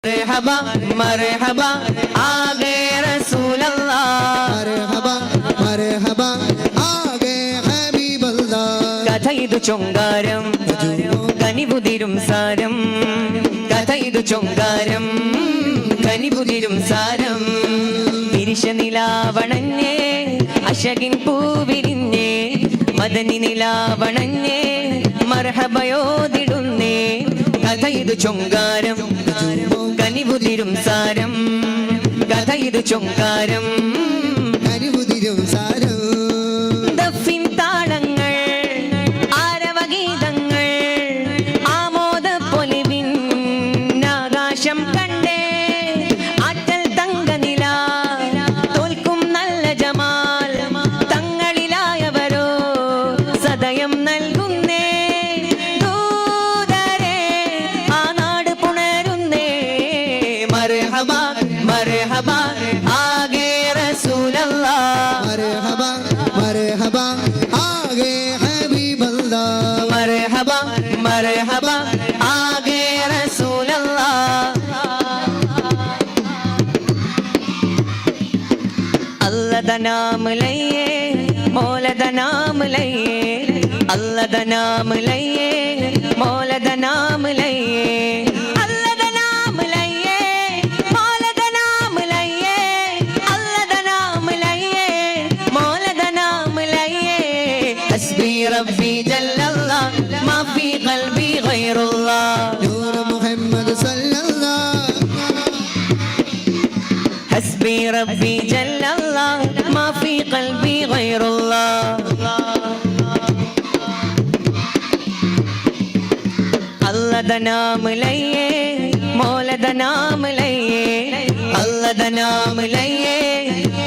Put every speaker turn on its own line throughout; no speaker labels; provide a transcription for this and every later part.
मरहबा मरहबा आगे रसूल अल्लाह
मरहबा मरहबा आगे हबीबल्लाह
കഥയിതു ചൊങ്കാരം കനിപുതിരും സാരം കഥയിതു ചൊങ്കാരം കനിപുതിരും സാരം തിരിശ നിലാവണഞ്ഞേ അശകിൻ പൂവിരിഞ്ഞേ മദനി നിലാവണഞ്ഞേ മർഹബയോദിടുന്നേ കഥയിതു ചൊങ്കാരം കനിപുതിരും സാരം കഥയിതു ചൊങ്കാരം
കനിപുതിരും സാരം
ദഫിൻ താളങ്ങൾ ആരവഗീതങ്ങൾ ആമോദ പൊലിവിൻ ആകാശം കണ്ടേ ആറ്റൽ തങ്കനില തോൽക്കും നല്ല ജമാൽ തങ്ങളിലായവരോ സദയം നൽകുന്നേ ദൂതരെ ആ നാട് പുണരുന്നേ മർഹബ മർഹബ ആകെ റസൂലല്ലാഹ്
मरहबा मरहबा आगे हबीबल्लाह
मरहबा मरहबा आगे रसूल अल्लाह दा नाम लइए मौला दा नाम लइए अल्लाह दा नाम लइए मौला दा नाम लइए अल्लाह दा नाम लइए मौला दा नाम लइए अल्लाह दा नाम लइए मौला दा नाम लइए हस्बी रब्बी जल्लल्लाह मा फी क़ल्बी गैरुल्लाह
नूर मुहम्मद सल्लल्लाह
हस्बी रब्बी जल्लल्लाह मा फी क़ल्बी गैरुल्लाह अल्लाह दा नाम लइए मौला दा नाम लइए अल्लाह दा नाम लइए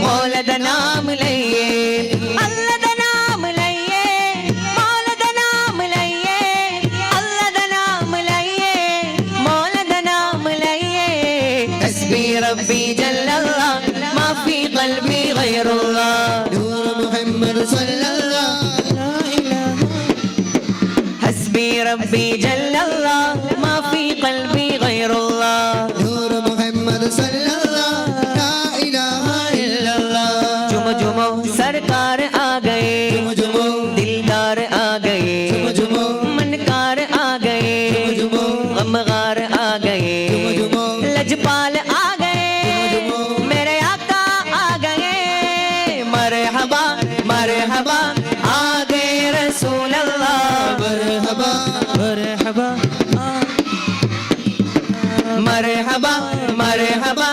मौला दा नाम लइए अल्लाह दा नाम लइए मौला दा नाम लइए अल्लाह दा नाम लइए मौला दा नाम लइए हस्बी रब्बी जल्लल्लाह मा फी क़ल्बी गैरुल्लाह
नूर मुहम्मद सल्लल्लाह
हस्बी रब्बी जल्लल्लाह मा फी क़ल्बी गैरुल्लाह
नूर मुहम्मद सल्लल्लाह ला इलाहा इल्लल्लाह
जुमो जुमो सरकार आ गए
जुमो
दिलदार आ गए
जुमो
मनकार आ गए
जुमो
गमगार आ गए
जुमो
लजपाल आ गए मेरे आका आ गए मरहबा मरहबा आगे रसूल अल्लाह
मरहबा मरहबा
मरहबा मरहबा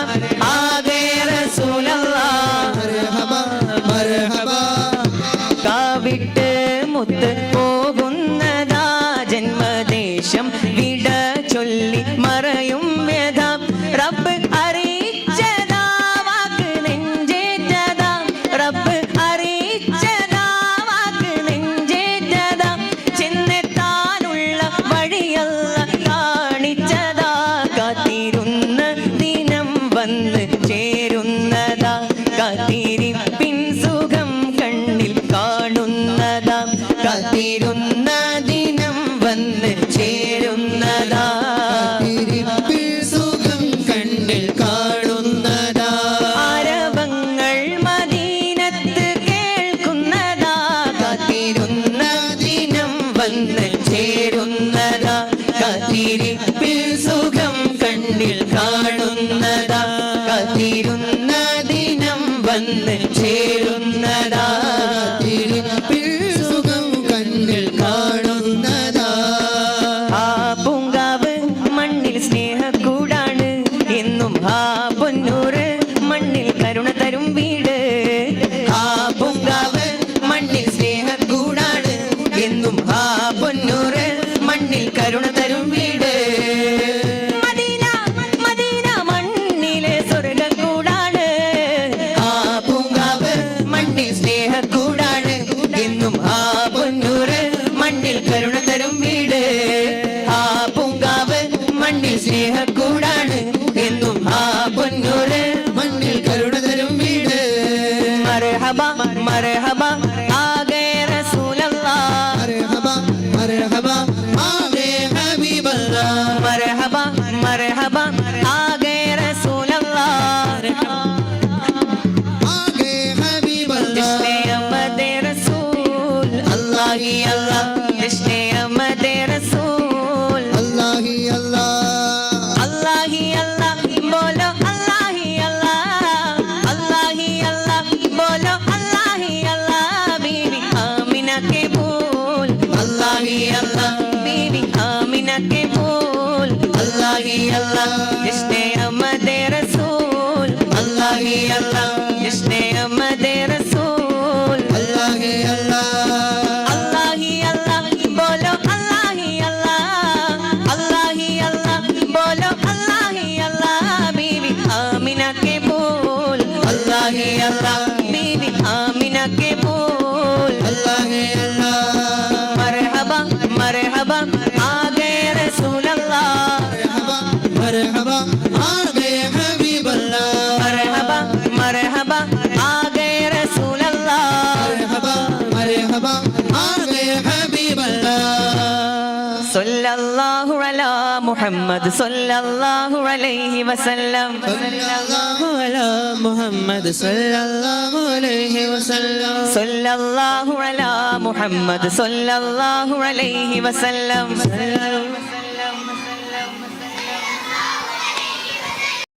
आगे रसूल अल्लाह
मरहबा मरहबा
കാവിട്ട് മുത്ത് പോകുന്നതാ ജന്മദേശം വിട ചൊല്ലി മറയും വ്യഥ റബ്ബ് അറിയിച്ചതാ വാക്ക് നെഞ്ചേറ്റതാ റബ്ബ് അറിയിച്ചതാ വാക്ക് നെഞ്ചേറ്റതാ ചെന്നെത്താനുള്ള വഴിയല്ല കാണിച്ചതാ കാത്തിരുന്ന ദിനം വന്ന് ചേരുന്നതാ കാത്തിരിപ്പിൻ സുഖം കണ്ണിൽ കാണുന്നതാ കാത്തിരുന്ന ദിനം വന്ന് ചേരുന്നതാ
തിരുപ്പിൽ സുഖം കണ്ണിൽ കാണുന്നതാ
ആരവങ്ങൾ മദീനത്ത് കേൾക്കുന്നതാ കാത്തിരുന്ന ദിനം വന്ന് ചേരുന്നതാ കാത്തിരിപ്പിൽ സുഖം കണ്ണിൽ കാണുന്നതാ കാത്തിരുന്ന ദിനം വന്ന് ചേരുന്നതാ
തിരുപ്പിൽ സുഖം കണ്ണിൽ കാണുന്നതാ
ആ പൂങ്കാവ് മണ്ണിൽ സ്നേഹക്കൂടാണ് എന്നും ആ പൊന്നൂറ് മണ്ണിൽ കരുണ തരും വീട് ആ പൂങ്കാവ് മണ്ണിൽ സ്നേഹക്കൂടാണ് എന്നും ആ പൊന്നൂറ് മണ്ണിൽ കരുണ തരും വീട് മദീന മദീന മണ്ണിലെ സ്വർഗ്ഗക്കൂടാണ് ആ പൂങ്കാവ് अल्लाह जिसने अहमदे रसूल अल्लाह ही अल्लाह जिसने अहमदे रसूल
अल्लाह ही अल्लाह
अल्लाह ही अल्लाह बोलो अल्लाह ही अल्लाह अल्लाह ही अल्लाह बोलो अल्लाह ही अल्लाह बीबी आमिना के बोल अल्लाह ही अल्लाह बीबी आमिना के बोल
अल्लाह ही अल्लाह
मरहबा मरहबा आ गए रसूल अल्लाह
मरहबा मरहबा आ गए हबीब अल्लाह
मरहबा मरहबा आ गए रसूल अल्लाह
मरहबा मरहबा आ गए हबीब अल्लाह
सल्लल्लाहु अला मुहम्मद सल्लल्लाहु अलैहि वसल्लम
सल्लल्लाहु अला मुहम्मद सल्लल्लाहु अलैहि वसल्लम
सल्लल्लाहु अला मुहम्मद सल्लल्लाहु अलैहि वसल्लम